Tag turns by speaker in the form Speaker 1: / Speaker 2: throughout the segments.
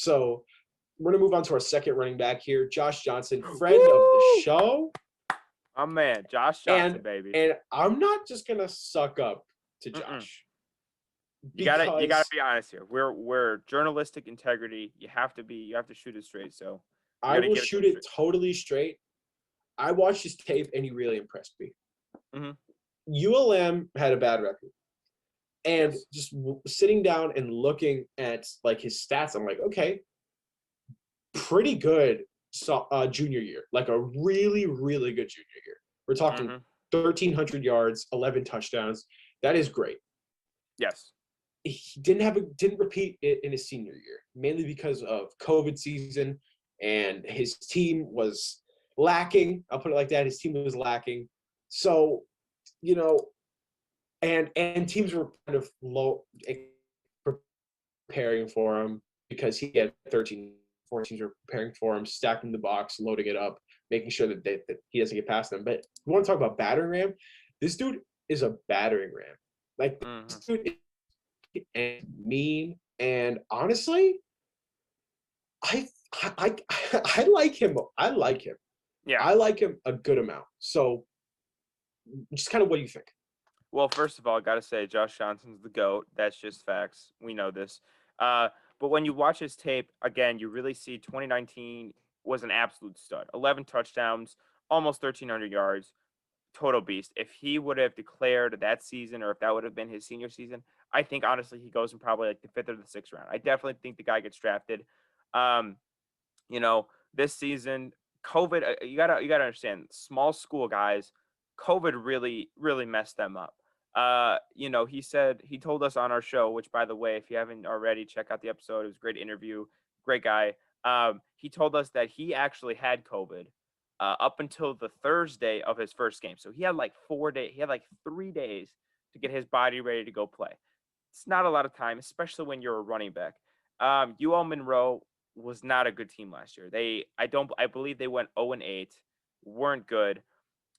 Speaker 1: So we're going to move on to our second running back here, Josh Johnson, friend
Speaker 2: Woo!
Speaker 1: of the show.
Speaker 2: Oh, man, Josh Johnson, baby.
Speaker 1: And I'm not just going to suck up to Josh.
Speaker 2: You gotta be honest here. We're journalistic integrity. You have to shoot it straight. So
Speaker 1: I will shoot it totally straight. I watched his tape and he really impressed me. ULM had a bad record. And just sitting down and looking at like his stats, I'm like, okay, pretty good junior year, like a really, really good junior year. We're talking 1,300 yards, 11 touchdowns. That is great.
Speaker 2: Yes.
Speaker 1: He didn't repeat it in his senior year, mainly because of COVID season, and his team was lacking. I'll put it like that. His team was lacking. So, and teams were kind of low preparing for him because he had 13, 14 teams were preparing for him, stacking the box, loading it up, making sure that he doesn't get past them. But you want to talk about battering ram? This dude is a battering ram. Like, this dude is mean, and honestly, I like him. I like him.
Speaker 2: Yeah,
Speaker 1: I like him a good amount. So, just kind of what do you think?
Speaker 2: Well, first of all, I gotta say Josh Johnson's the GOAT. That's just facts. We know this. But when you watch his tape again, you really see 2019 was an absolute stud. 11 touchdowns, almost 1,300 yards. Total beast. If he would have declared that season, or if that would have been his senior season, I think honestly he goes in probably like the 5th or the 6th round. I definitely think the guy gets drafted. This season, COVID. You gotta understand, small school guys, COVID really messed them up. He told us on our show, which by the way, if you haven't already, check out the episode. It was a great interview, great guy. He told us that he actually had COVID up until the Thursday of his first game. So he had like 4 days. He had like 3 days to get his body ready to go play. It's not a lot of time, especially when you're a running back. UL Monroe was not a good team last year. I believe they went 0-8, weren't good,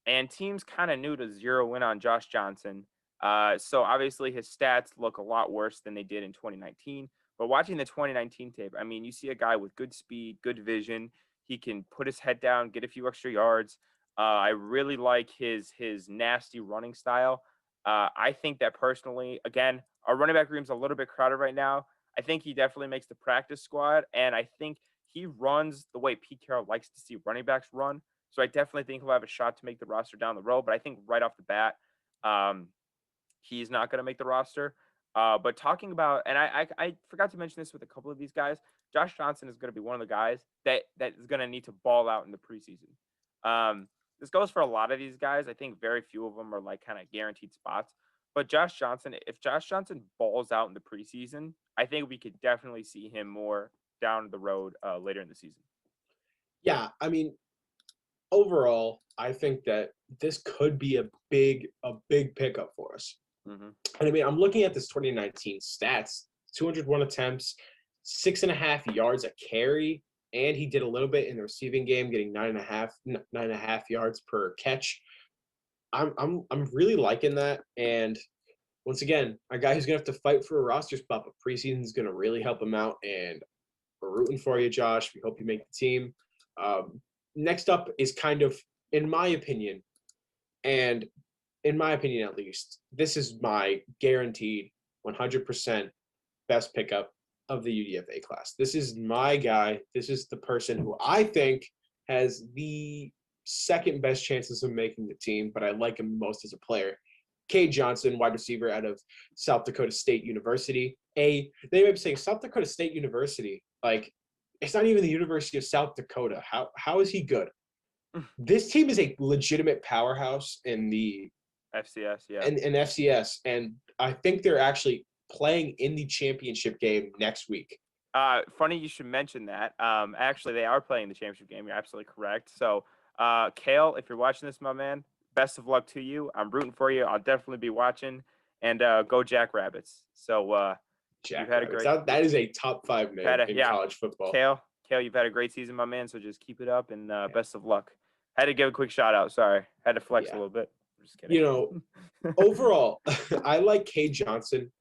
Speaker 2: and teams kind of knew to zero in on Josh Johnson. So obviously his stats look a lot worse than they did in 2019. But watching the 2019 tape, I mean, you see a guy with good speed, good vision. He can put his head down, get a few extra yards. I really like his nasty running style. I think that personally, again, our running back room's a little bit crowded right now. I think he definitely makes the practice squad, and I think he runs the way Pete Carroll likes to see running backs run. So I definitely think he'll have a shot to make the roster down the road. But I think right off the bat, he's not going to make the roster. But talking about, and I forgot to mention this with a couple of these guys, Josh Johnson is going to be one of the guys that is going to need to ball out in the preseason. This goes for a lot of these guys. I think very few of them are like kind of guaranteed spots. But Josh Johnson, if Josh Johnson balls out in the preseason, I think we could definitely see him more down the road later in the season.
Speaker 1: Yeah, I mean, overall, I think that this could be a big pickup for us. And I mean, I'm looking at this 2019 stats: 201 attempts, 6.5 yards a carry, and he did a little bit in the receiving game, getting 9.5 yards per catch. I'm really liking that. And once again, a guy who's gonna have to fight for a roster spot, but preseason is gonna really help him out. And we're rooting for you, Josh. We hope you make the team. Next up is kind of, in my opinion, at least, this is my guaranteed 100% best pickup of the UDFA class. This is my guy. This is the person who I think has the second best chances of making the team, but I like him most as a player. Cade Johnson, wide receiver out of South Dakota State University. They may be saying South Dakota State University, like, it's not even the University of South Dakota. How is he good? This team is a legitimate powerhouse in the
Speaker 2: FCS, yeah.
Speaker 1: And FCS, and I think they're actually playing in the championship game next week.
Speaker 2: Funny you should mention that. Actually, they are playing the championship game. You're absolutely correct. So, Kale, if you're watching this, my man, best of luck to you. I'm rooting for you. I'll definitely be watching. And go Jackrabbits. So, you've had a great.
Speaker 1: That is a top 5 name in college football.
Speaker 2: Kale, you've had a great season, my man. So just keep it up and best of luck. Had to give a quick shout out. Sorry, had to flex a little bit. Just kidding.
Speaker 1: Overall, I like Cade Johnson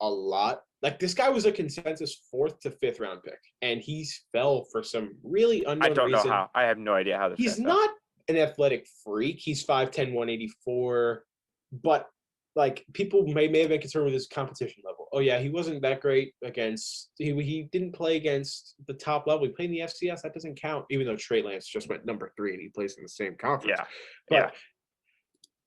Speaker 1: a lot. Like, this guy was a consensus 4th to 5th round pick, and he's fell for some really unknown
Speaker 2: I don't
Speaker 1: reason.
Speaker 2: know how. I have no idea how this
Speaker 1: He's not an athletic freak. He's 5'10", 184, but like, people may have been concerned with his competition level. Oh yeah, he wasn't that great against. He didn't play against the top level. He played in the FCS. That doesn't count, even though Trey Lance just went number 3 and he plays in the same conference.
Speaker 2: Yeah,
Speaker 1: but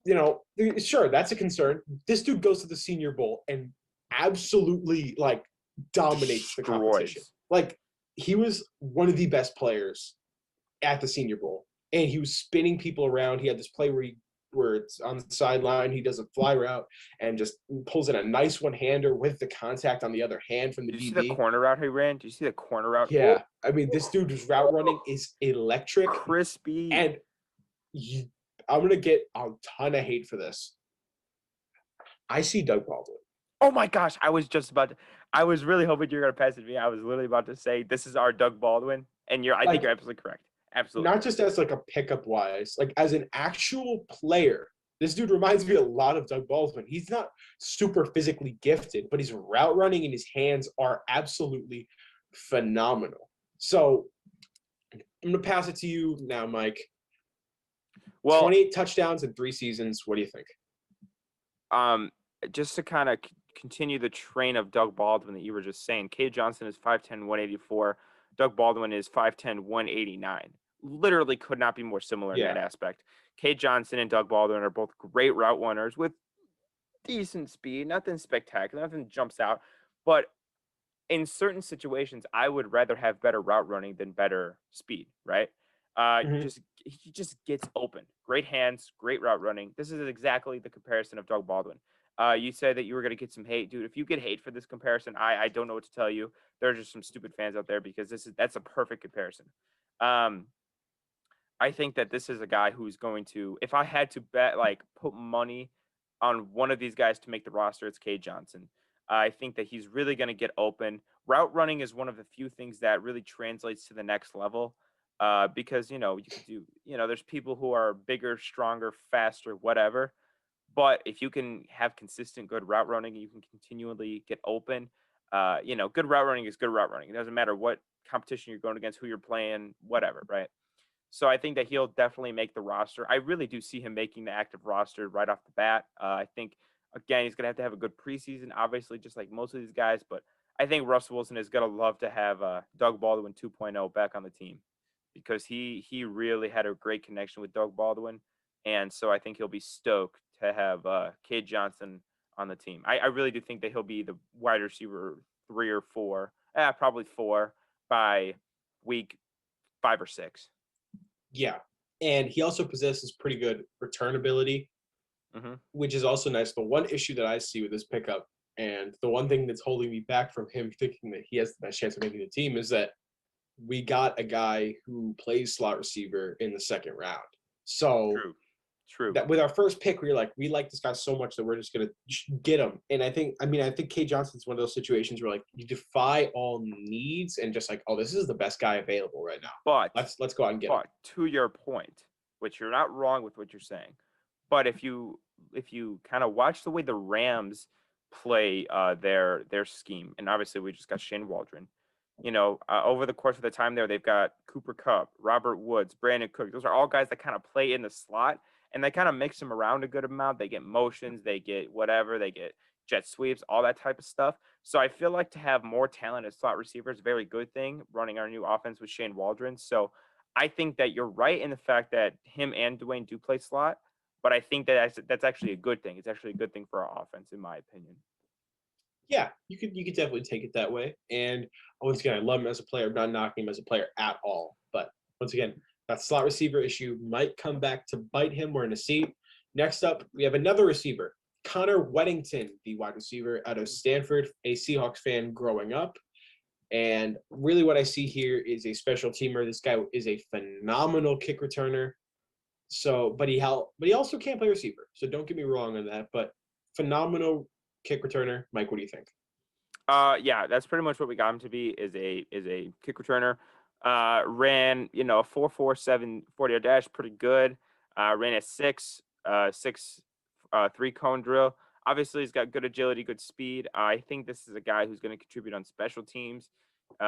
Speaker 1: you know, sure, that's a concern. This dude goes to the Senior Bowl and absolutely like dominates the competition. Like, he was one of the best players at the Senior Bowl, and he was spinning people around. He had this play where it's on the sideline, he does a fly route and just pulls in a nice one-hander with the contact on the other hand from the DB.
Speaker 2: Did you see the corner route he ran? Did you see the corner route?
Speaker 1: Yeah. I mean, this dude's route running is electric.
Speaker 2: Crispy.
Speaker 1: And I'm going to get a ton of hate for this. I see Doug Baldwin.
Speaker 2: Oh my gosh, I was really hoping you were going to pass it to me. I was literally about to say, this is our Doug Baldwin. And I think you're absolutely correct. Absolutely.
Speaker 1: Not just as like a pickup wise, like as an actual player, this dude reminds me a lot of Doug Baldwin. He's not super physically gifted, but his route running and his hands are absolutely phenomenal. So I'm going to pass it to you now, Mike. Well, 28 touchdowns in 3 seasons. What do you think?
Speaker 2: Just to kind of continue the train of Doug Baldwin that you were just saying, Cade Johnson is 5'10", 184. Doug Baldwin is 5'10", 189. Literally could not be more similar in that aspect. Cade Johnson and Doug Baldwin are both great route runners with decent speed, nothing spectacular, nothing jumps out. But in certain situations, I would rather have better route running than better speed, right? He just gets open. Great hands, great route running. This is exactly the comparison of Doug Baldwin. You said that you were going to get some hate, dude. If you get hate for this comparison, I don't know what to tell you. There are just some stupid fans out there because that's a perfect comparison. I think that this is a guy who's going to, if I had to bet, like put money on one of these guys to make the roster, it's Cade Johnson. I think that he's really going to get open. Route running is one of the few things that really translates to the next level. Because, you could do, there's people who are bigger, stronger, faster, whatever. But if you can have consistent good route running, you can continually get open. Good route running is good route running. It doesn't matter what competition you're going against, who you're playing, whatever, right? So I think that he'll definitely make the roster. I really do see him making the active roster right off the bat. I think, again, he's going to have a good preseason, obviously, just like most of these guys. But I think Russell Wilson is going to love to have Doug Baldwin 2.0 back on the team because he really had a great connection with Doug Baldwin. And so I think he'll be stoked to have Cade Johnson on the team. I really do think that he'll be the wide receiver 3 or 4, probably 4 by week 5 or 6.
Speaker 1: Yeah, and he also possesses pretty good return ability, which is also nice. The one issue that I see with this pickup, and the one thing that's holding me back from him thinking that he has the best chance of making the team, is that we got a guy who plays slot receiver in the 2nd round. So True. That with our first pick, we like this guy so much that we're just gonna get him. And I think Cade Johnson's one of those situations where like you defy all needs and just like, oh, this is the best guy available right now.
Speaker 2: But
Speaker 1: let's go out and get him.
Speaker 2: But to your point, which you're not wrong with what you're saying, but if you kind of watch the way the Rams play their scheme, and obviously we just got Shane Waldron. Over the course of the time there, they've got Cooper Kupp, Robert Woods, Brandon Cook. Those are all guys that kind of play in the slot. And they kind of mix them around a good amount. They get motions, they get whatever, they get jet sweeps, all that type of stuff. So I feel like to have more talented slot receivers is a very good thing running our new offense with Shane Waldron. So I think that you're right in the fact that him and Dwayne do play slot, but I think that that's actually a good thing. It's actually a good thing for our offense, in my opinion.
Speaker 1: Yeah, you could definitely take it that way. And once again, I love him as a player. I'm not knocking him as a player at all. But once again, that slot receiver issue might come back to bite him. We're in a seat. Next up, we have another receiver, Connor Weddington, the wide receiver out of Stanford, a Seahawks fan growing up. And really what I see here is a special teamer. This guy is a phenomenal kick returner. So, but he also can't play receiver. So don't get me wrong on that, but phenomenal kick returner. Mike, what do you think?
Speaker 2: Yeah, that's pretty much what we got him to be, is a kick returner. Ran, a 4.47 40-yard dash, pretty good. Ran a 6 3 cone drill. Obviously, he's got good agility, good speed. I think this is a guy who's going to contribute on special teams.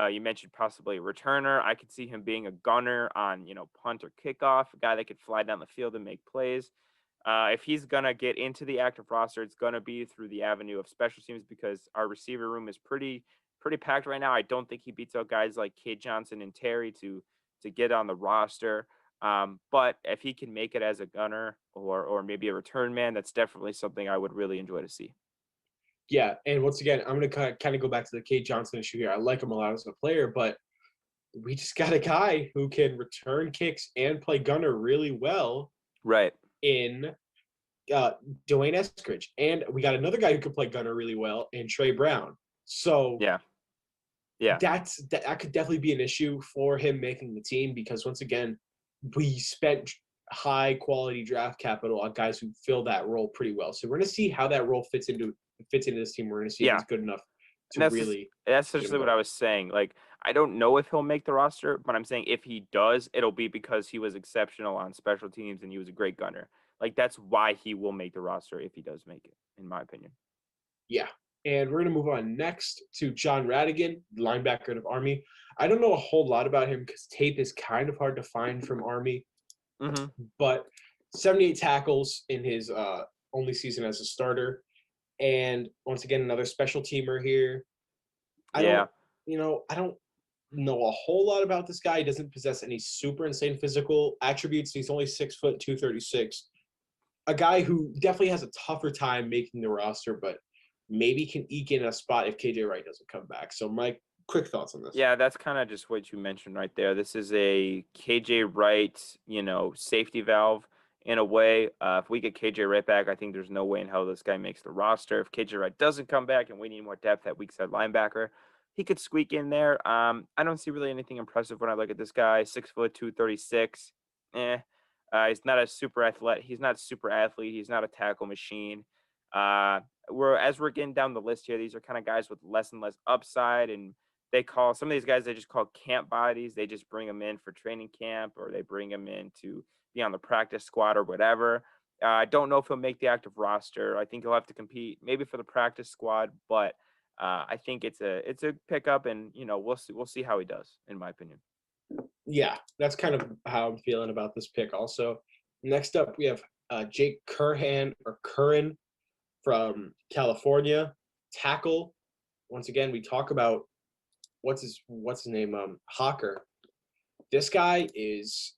Speaker 2: You mentioned possibly a returner. I could see him being a gunner on, punt or kickoff, a guy that could fly down the field and make plays. If he's going to get into the active roster, it's going to be through the avenue of special teams because our receiver room is pretty packed right now. I don't think he beats out guys like Kate Johnson and Terry to get on the roster. But if he can make it as a gunner or maybe a return man, that's definitely something I would really enjoy to see.
Speaker 1: Yeah, and once again, I'm going to kind of go back to the Kate Johnson issue here. I like him a lot as a player, but we just got a guy who can return kicks and play gunner really well.
Speaker 2: Right.
Speaker 1: In Dwayne Eskridge. And we got another guy who could play gunner really well in Trey Brown. So
Speaker 2: yeah,
Speaker 1: that could definitely be an issue for him making the team because once again, we spent high quality draft capital on guys who fill that role pretty well. So we're going to see how that role fits into this team. We're going to see if he's good enough to really.
Speaker 2: That's essentially what I was saying. Like, I don't know if he'll make the roster, but I'm saying if he does, it'll be because he was exceptional on special teams and he was a great gunner. Like, that's why he will make the roster if he does make it, in my opinion.
Speaker 1: Yeah. And we're going to move on next to John Radigan, linebacker of Army. I don't know a whole lot about him because tape is kind of hard to find from Army.
Speaker 2: Mm-hmm.
Speaker 1: But 78 tackles in his only season as a starter. And once again, another special teamer here. I don't know a whole lot about this guy. He doesn't possess any super insane physical attributes. He's only 6 foot 236. A guy who definitely has a tougher time making the roster, but maybe can eke in a spot if KJ Wright doesn't come back. So Mike, quick thoughts on this.
Speaker 2: Yeah, that's kind of just what you mentioned right there. This is a KJ Wright, safety valve in a way. If we get KJ Wright back, I think there's no way in hell this guy makes the roster. If KJ Wright doesn't come back and we need more depth at weak side linebacker, he could squeak in there. I don't see really anything impressive when I look at this guy. 6 foot 236. He's not a super athlete. He's not a super athlete. He's not a tackle machine. We're getting down the list here, these are kind of guys with less and less upside, and they call some of these guys, they just call camp bodies. They just bring them in for training camp, or they bring them in to be on the practice squad or whatever. I don't know if he'll make the active roster. I think he'll have to compete maybe for the practice squad, but I think it's a pickup, and we'll see how he does, in my opinion.
Speaker 1: Yeah, that's kind of how I'm feeling about this pick. Also, next up we have Jake Curran from California, tackle. Once again, we talk about what's his name, Hawker. This guy is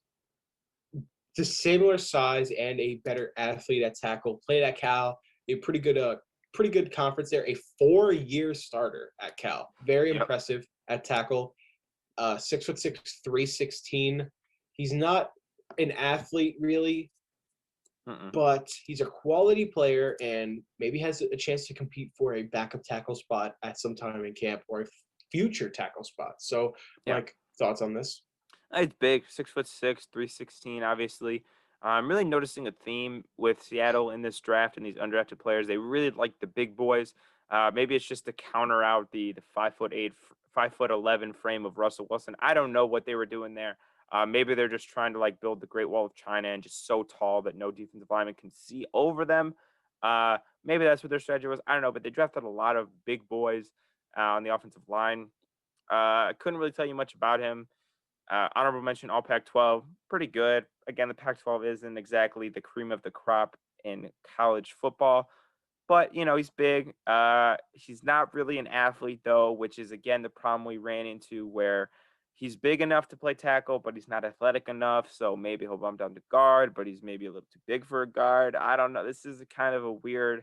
Speaker 1: the similar size and a better athlete at tackle. Played at Cal, a pretty good conference there. A 4-year starter at Cal, very impressive at tackle. 6'6", 316. He's not an athlete really. But he's a quality player and maybe has a chance to compete for a backup tackle spot at some time in camp or a future tackle spot. So, Mike, thoughts on this?
Speaker 2: It's big, 6'6", 316. Obviously, I'm really noticing a theme with Seattle in this draft and these undrafted players. They really like the big boys. Maybe it's just to counter out the 5'8", 5'11" frame of Russell Wilson. I don't know what they were doing there. Maybe they're just trying to build the Great Wall of China and just so tall that no defensive lineman can see over them. Maybe that's what their strategy was. I don't know, but they drafted a lot of big boys on the offensive line. I couldn't really tell you much about him. Honorable mention, all Pac-12, pretty good. Again, the Pac-12 isn't exactly the cream of the crop in college football, but he's big. He's not really an athlete though, which is again the problem we ran into where he's big enough to play tackle, but he's not athletic enough. So maybe he'll bump down to guard, but he's maybe a little too big for a guard. I don't know. This is kind of a weird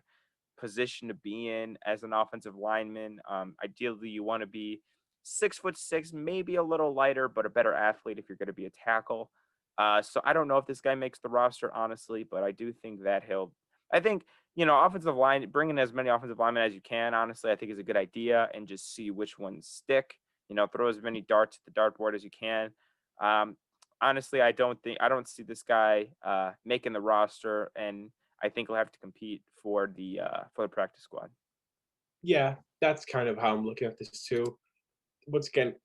Speaker 2: position to be in as an offensive lineman. Ideally, you want to be 6'6", maybe a little lighter, but a better athlete if you're going to be a tackle. So I don't know if this guy makes the roster, honestly, but I do think that I think, offensive line, bringing as many offensive linemen as you can, honestly, I think is a good idea, and just see which ones stick. Throw as many darts at the dartboard as you can. Honestly, I don't see this guy making the roster, and I think he'll have to compete for the practice squad.
Speaker 1: Yeah, that's kind of how I'm looking at this too. Once again,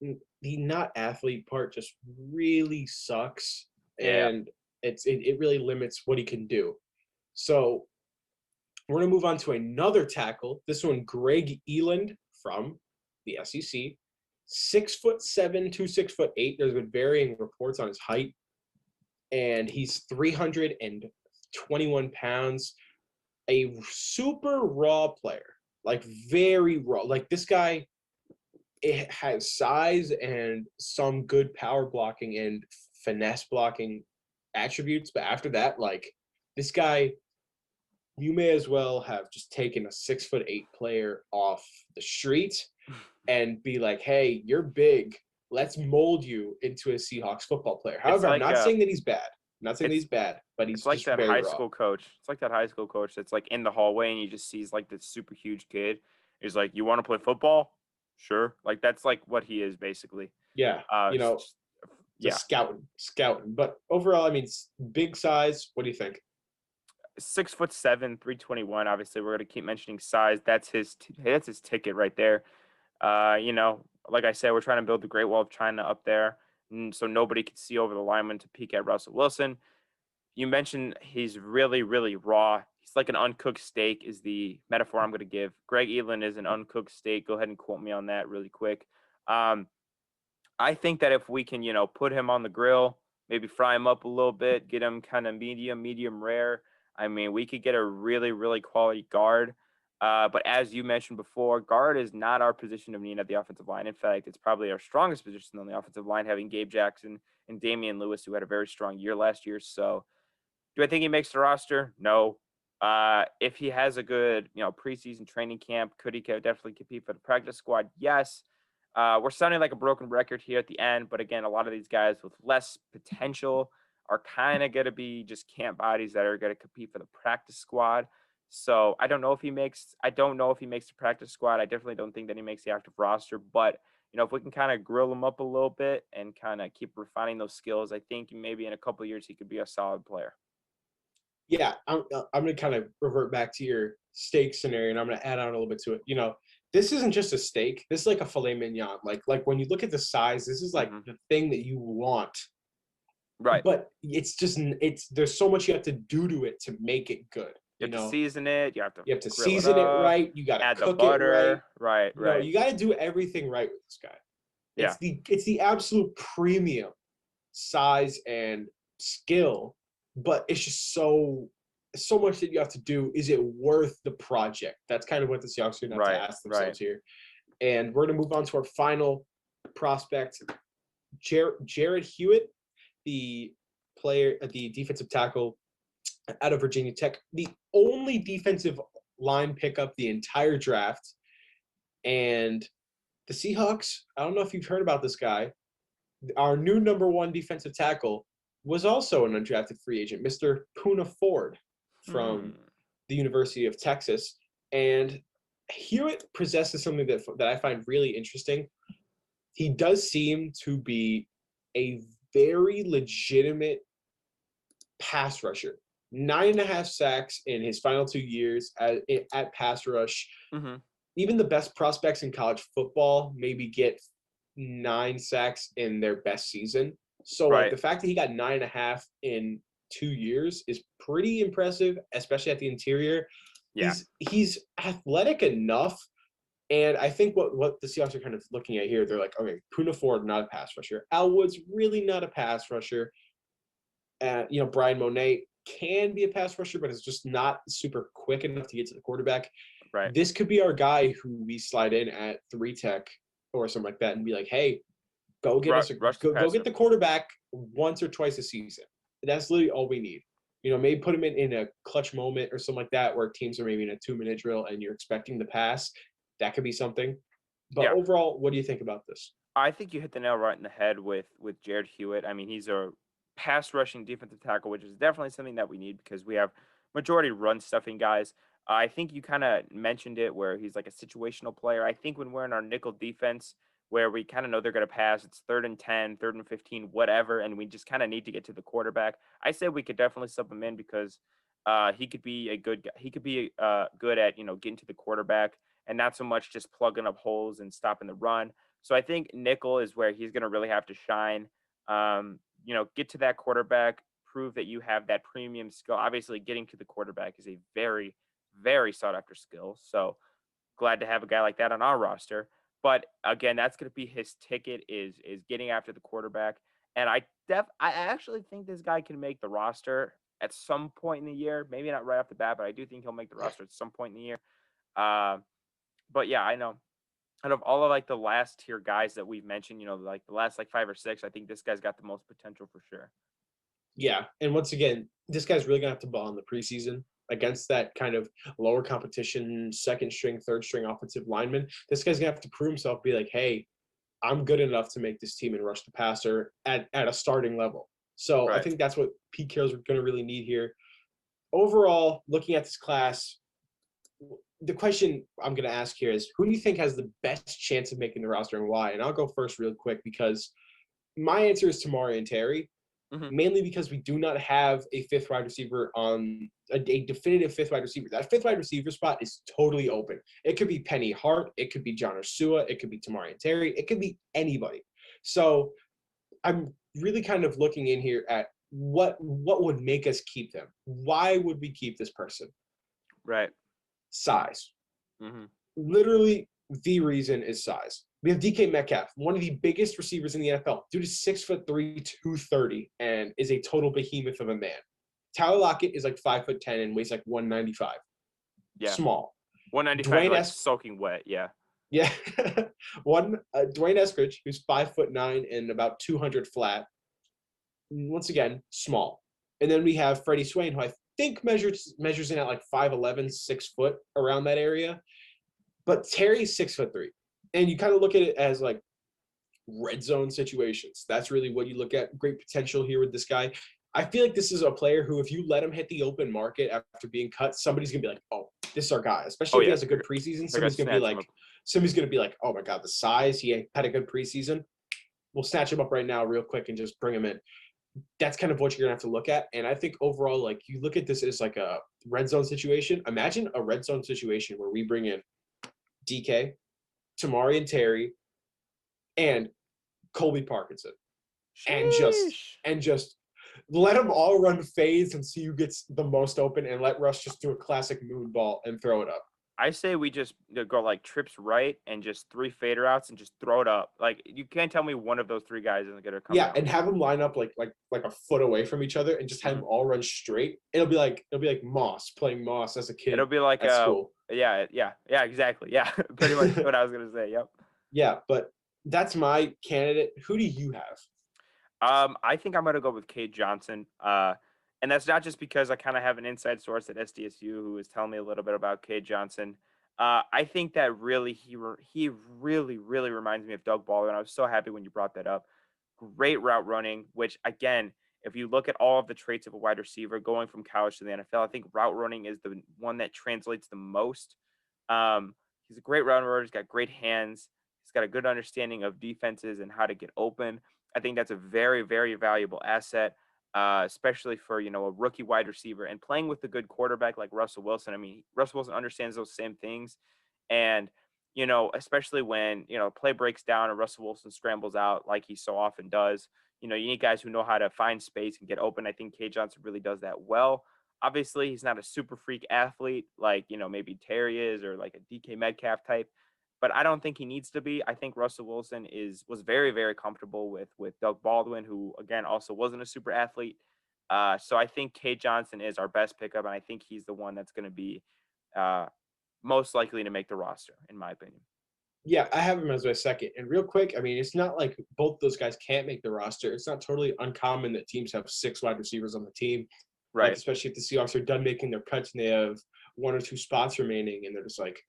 Speaker 1: the not athlete part just really sucks, and it really limits what he can do. So We're going to move on to another tackle. This one, Greg Eland from the SEC. 6'7" to 6'8". There's been varying reports on his height. And he's 321 pounds. A super raw player. Like, very raw. Like, this guy, it has size and some good power blocking and finesse blocking attributes. But after that, like, this guy, you may as well have just taken a 6'8" player off the street and be like, hey, you're big. Let's mold you into a Seahawks football player. However, I'm not saying that he's bad. I'm not saying that he's bad, but he's
Speaker 2: like
Speaker 1: just
Speaker 2: that
Speaker 1: very
Speaker 2: high
Speaker 1: raw.
Speaker 2: school coach. It's like that high school coach that's like in the hallway and he just sees like this super huge kid. He's like, you want to play football? Sure. Like that's like what he is basically.
Speaker 1: Yeah. Scouting. But overall, I mean, big size. What do you think?
Speaker 2: 6'7", 321. Obviously, we're gonna keep mentioning size. That's his ticket right there. Like I said, we're trying to build the Great Wall of China up there, and so nobody can see over the lineman to peek at Russell Wilson. You mentioned he's really, really raw. He's like an uncooked steak is the metaphor I'm going to give. Greg Eland is an uncooked steak. Go ahead and quote me on that really quick. I think that if we can, put him on the grill, maybe fry him up a little bit, get him kind of medium rare. I mean, we could get a really, really quality guard. But as you mentioned before, guard is not our position of need at the offensive line. In fact, it's probably our strongest position on the offensive line, having Gabe Jackson and Damian Lewis, who had a very strong year last year. So do I think he makes the roster? No. If he has a good, preseason training camp, could he definitely compete for the practice squad? Yes. We're sounding like a broken record here at the end, but again, a lot of these guys with less potential are kind of going to be just camp bodies that are going to compete for the practice squad. So I don't know if he makes the practice squad. I definitely don't think that he makes the active roster, but if we can kind of grill him up a little bit and kind of keep refining those skills, I think maybe in a couple of years he could be a solid player.
Speaker 1: Yeah, I'm going to kind of revert back to your steak scenario, and I'm going to add on a little bit to it. This isn't just a steak. This is like a filet mignon. Like when you look at the size, this is like the thing that you want.
Speaker 2: Right.
Speaker 1: But there's so much you have to do to it to make it good.
Speaker 2: You have to season it. You have to
Speaker 1: season it right. You got to cook it right.
Speaker 2: Right.
Speaker 1: You got to do everything right with this guy.
Speaker 2: Yeah.
Speaker 1: It's the absolute premium size and skill, but it's just so much that you have to do. Is it worth the project? That's kind of what the Seahawks are going to have to ask themselves here. And we're going to move on to our final prospect, Jared Hewitt, the defensive tackle out of Virginia Tech, the only defensive line pickup the entire draft. And the Seahawks, I don't know if you've heard about this guy, our new number one defensive tackle was also an undrafted free agent, Mr. Poona Ford from the University of Texas. And Hewitt possesses something that I find really interesting. He does seem to be a very legitimate pass rusher. 9.5 sacks in his final 2 years at pass rush.
Speaker 2: Mm-hmm.
Speaker 1: Even the best prospects in college football maybe get 9 sacks in their best season. So like the fact that he got 9.5 in 2 years is pretty impressive, especially at the interior.
Speaker 2: Yeah.
Speaker 1: He's athletic enough. And I think what the Seahawks are kind of looking at here, they're like, okay, Poona Ford, not a pass rusher. Al Woods, really not a pass rusher. Brian Monet can be a pass rusher, but it's just not super quick enough to get to the quarterback.
Speaker 2: Right.
Speaker 1: This could be our guy who we slide in at 3 tech or something like that and be like, hey, go get the quarterback once or twice a season. That's literally all we need. Maybe put him in a clutch moment or something like that where teams are maybe in a 2-minute drill and you're expecting the pass. That could be something. But overall, what do you think about this?
Speaker 2: I think you hit the nail right in the head with Jared Hewitt. I mean, he's a pass rushing defensive tackle, which is definitely something that we need because we have majority run stuffing guys. I think you kind of mentioned it where he's like a situational player. I think when we're in our nickel defense where we kind of know they're going to pass, it's 3rd and 10, 3rd and 15, whatever, and we just kind of need to get to the quarterback. I say we could definitely sub him in because he could be good at, getting to the quarterback and not so much just plugging up holes and stopping the run. So I think nickel is where he's going to really have to shine. Get to that quarterback, prove that you have that premium skill. Obviously, getting to the quarterback is a very, very sought after skill. So glad to have a guy like that on our roster. But again, that's going to be his ticket is getting after the quarterback. And I actually think this guy can make the roster at some point in the year. Maybe not right off the bat, but I do think he'll make the roster at some point in the year. But yeah, I know. Out of all of like the last tier guys that we've mentioned, like the last like 5 or 6, I think this guy's got the most potential for sure.
Speaker 1: Yeah, and once again, this guy's really gonna have to ball in the preseason against that kind of lower competition, second string, third string offensive lineman. This guy's gonna have to prove himself, be like, hey, I'm good enough to make this team and rush the passer at a starting level. So I think that's what Pete Carroll's going to really need here. Overall, looking at this class, the question I'm going to ask here is, who do you think has the best chance of making the roster and why? And I'll go first real quick because my answer is Tamari and Terry, mainly because we do not have a fifth wide receiver on a definitive fifth wide receiver. That fifth wide receiver spot is totally open. It could be Penny Hart. It could be John Ursua. It could be Tamari and Terry. It could be anybody. So I'm really kind of looking in here at what would make us keep them. Why would we keep this person?
Speaker 2: Right.
Speaker 1: Size. Literally, the reason is size. We have DK Metcalf, one of the biggest receivers in the NFL. Dude is 6'3", 230, and is a total behemoth of a man. Tyler Lockett is like 5'10" and weighs like 195.
Speaker 2: Yeah.
Speaker 1: Small.
Speaker 2: 195 like soaking wet, yeah.
Speaker 1: Yeah. Dwayne Eskridge, who's 5'9" and about 200 flat. Once again, small. And then we have Freddie Swain, who I think measures in at like 5'11", 6 foot, around that area. But Terry's 6'3". And you kind of look at it as like red zone situations. That's really what you look at. Great potential here with this guy. I feel like this is a player who, if you let him hit the open market after being cut, somebody's going to be like, oh, this is our guy. Especially if he has a good preseason. Somebody's going to be like, oh my God, the size. He had a good preseason. We'll snatch him up right now real quick and just bring him in. That's kind of what you're going to have to look at. And I think overall, like, you look at this as like a red zone situation. Imagine a red zone situation where we bring in DK, Tamari and Terry, and Colby Parkinson. And just let them all run fades and see who gets the most open, and let Russ just do a classic moon ball and throw it up.
Speaker 2: I say we just go like trips right and just 3 fader outs and just throw it up. Like, you can't tell me one of those 3 guys isn't going to come out.
Speaker 1: And have them line up like a foot away from each other and just have them all run straight. It'll be like Moss playing Moss as a kid.
Speaker 2: It'll be like
Speaker 1: at school.
Speaker 2: Yeah, exactly. Yeah, pretty much what I was going to say. Yep.
Speaker 1: Yeah, but that's my candidate. Who do you have?
Speaker 2: I think I'm going to go with Cade Johnson. And that's not just because I kind of have an inside source at SDSU who is telling me a little bit about Cade Johnson. I think that really he really reminds me of Doug Baldwin. I was so happy when you brought that up. Great route running, which again, if you look at all of the traits of a wide receiver going from college to the NFL, I think route running is the one that translates the most. He's a great route runner. He's got great hands. He's got a good understanding of defenses and how to get open. I think that's a very, very valuable asset. Especially for, a rookie wide receiver and playing with a good quarterback like Russell Wilson. I mean, Russell Wilson understands those same things. And, especially when, play breaks down and Russell Wilson scrambles out like he so often does, you need guys who know how to find space and get open. I think Cade Johnson really does that well. Obviously, he's not a super freak athlete like, maybe Terry is, or like a DK Metcalf type. But I don't think he needs to be. I think Russell Wilson was very, very comfortable with Doug Baldwin, who, again, also wasn't a super athlete. So I think Cade Johnson is our best pickup, and I think he's the one that's going to be most likely to make the roster, in my opinion.
Speaker 1: Yeah, I have him as my second. And real quick, I mean, it's not like both those guys can't make the roster. It's not totally uncommon that teams have 6 wide receivers on the team.
Speaker 2: Right.
Speaker 1: Like, especially if the Seahawks are done making their cuts and they have 1 or 2 spots remaining, and they're just like,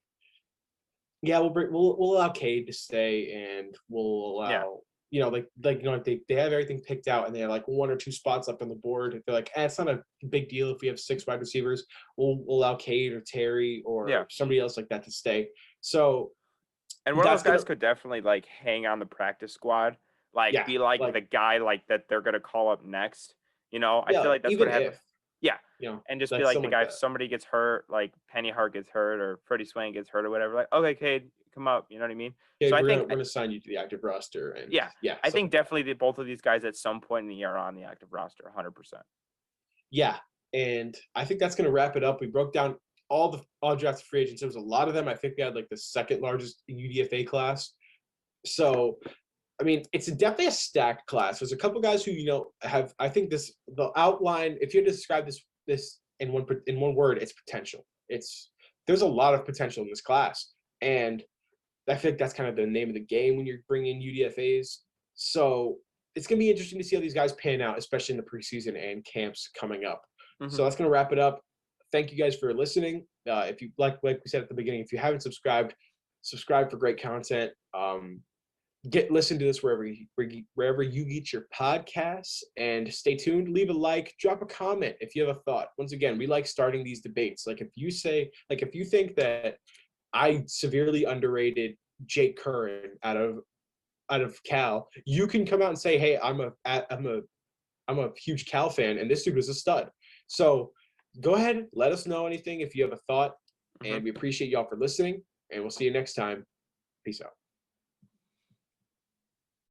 Speaker 1: yeah, we'll allow Cade to stay, and we'll allow they have everything picked out, and they have like 1 or 2 spots left on the board. If they're like, it's not a big deal if we have 6 wide receivers. We'll allow Cade or Terry or somebody else like that to stay. So,
Speaker 2: and one of those guys could definitely like hang on the practice squad, be like the guy like that they're gonna call up next. I feel like that's what happens. Yeah, and just be like the guy, if somebody gets hurt, like Penny Hart gets hurt or Freddie Swain gets hurt or whatever, like, okay, Cade, come up, you know what I mean?
Speaker 1: Yeah, so we're going to sign you to the active roster. And
Speaker 2: I think definitely both of these guys at some point in the year are on the active roster, 100%.
Speaker 1: Yeah, and I think that's going to wrap it up. We broke down all undrafted free agents. There was a lot of them. I think they had like the second largest UDFA class. So, I mean, it's definitely a stacked class. There's a couple guys who, have, I think the outline, if you had to describe this in one word, it's potential. There's a lot of potential in this class. And I think that's kind of the name of the game when you're bringing UDFAs. So it's going to be interesting to see how these guys pan out, especially in the preseason and camps coming up. So that's going to wrap it up. Thank you guys for listening. If you like we said at the beginning, if you haven't subscribed, subscribe for great content. Listen to this wherever you get your podcasts, and stay tuned. Leave a like, drop a comment if you have a thought. Once again, we like starting these debates. Like if you think that I severely underrated Jake Curran out of Cal, you can come out and say, hey, I'm a huge Cal fan, and this dude was a stud. So go ahead, let us know anything if you have a thought, and we appreciate y'all for listening, and we'll see you next time. Peace out.